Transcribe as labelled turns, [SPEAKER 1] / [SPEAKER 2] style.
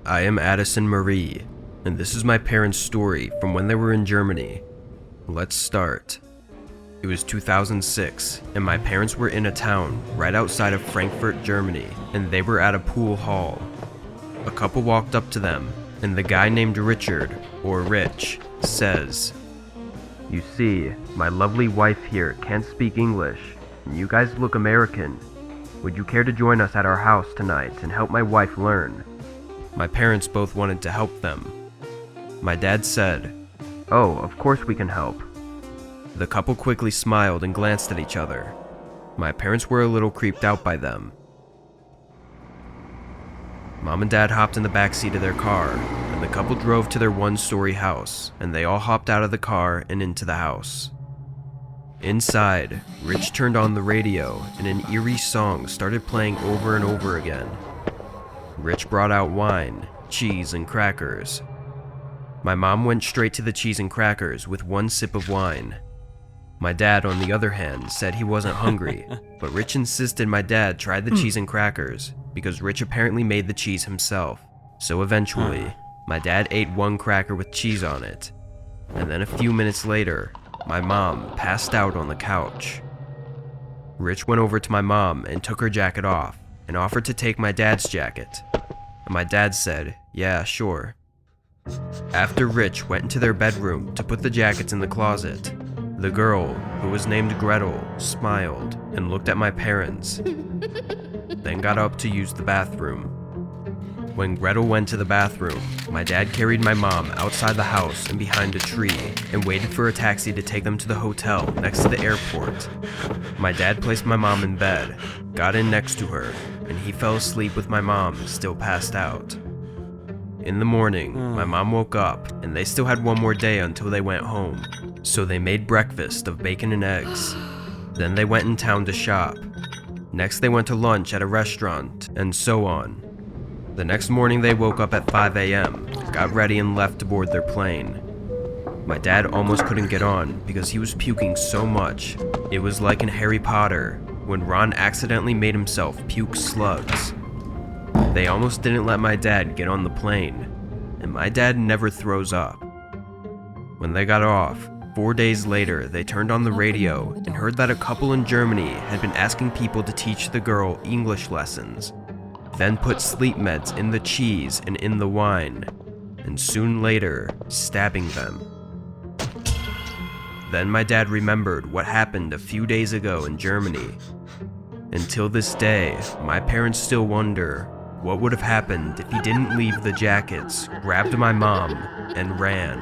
[SPEAKER 1] I am Addison Marie, and this is my parents' story from when they were in Germany. Let's start. It was 2006, and my parents were in a town right outside of Frankfurt, Germany, and they were at a pool hall. A couple walked up to them, and the guy named Richard, or Rich, says, "You see, my lovely wife here can't speak English, and you guys look American. Would you care to join us at our house tonight and help my wife learn?" My parents both wanted to help them. My dad said, "Oh, of course we can help." The couple quickly smiled and glanced at each other. My parents were a little creeped out by them. Mom and Dad hopped in the backseat of their car, and the couple drove to their one-story house, and they all hopped out of the car and into the house. Inside, Rich turned on the radio, and an eerie song started playing over and over again. Rich brought out wine, cheese, and crackers. My mom went straight to the cheese and crackers with one sip of wine. My dad, on the other hand, said he wasn't hungry, but Rich insisted my dad try the cheese and crackers because Rich apparently made the cheese himself. So eventually, my dad ate one cracker with cheese on it, and then a few minutes later, my mom passed out on the couch. Rich went over to my mom and took her jacket off and offered to take my dad's jacket, and my dad said, "Yeah, sure." After Rich went into their bedroom to put the jackets in the closet, the girl, who was named Gretel, smiled and looked at my parents, then got up to use the bathroom. When Gretel went to the bathroom, my dad carried my mom outside the house and behind a tree and waited for a taxi to take them to the hotel next to the airport. My dad placed my mom in bed, got in next to her, and he fell asleep with my mom still passed out. In the morning, my mom woke up and they still had one more day until they went home, so they made breakfast of bacon and eggs. Then they went in town to shop. Next they went to lunch at a restaurant, and so on. The next morning they woke up at 5 a.m., got ready and left to board their plane. My dad almost couldn't get on because he was puking so much. It was like in Harry Potter, when Ron accidentally made himself puke slugs. They almost didn't let my dad get on the plane, and my dad never throws up. When they got off, 4 days later, they turned on the radio and heard that a couple in Germany had been asking people to teach the girl English lessons, then put sleep meds in the cheese and in the wine, and soon later, stabbing them. Then my dad remembered what happened a few days ago in Germany. Until this day, my parents still wonder what would have happened if he didn't leave the jackets, grabbed my mom, and ran.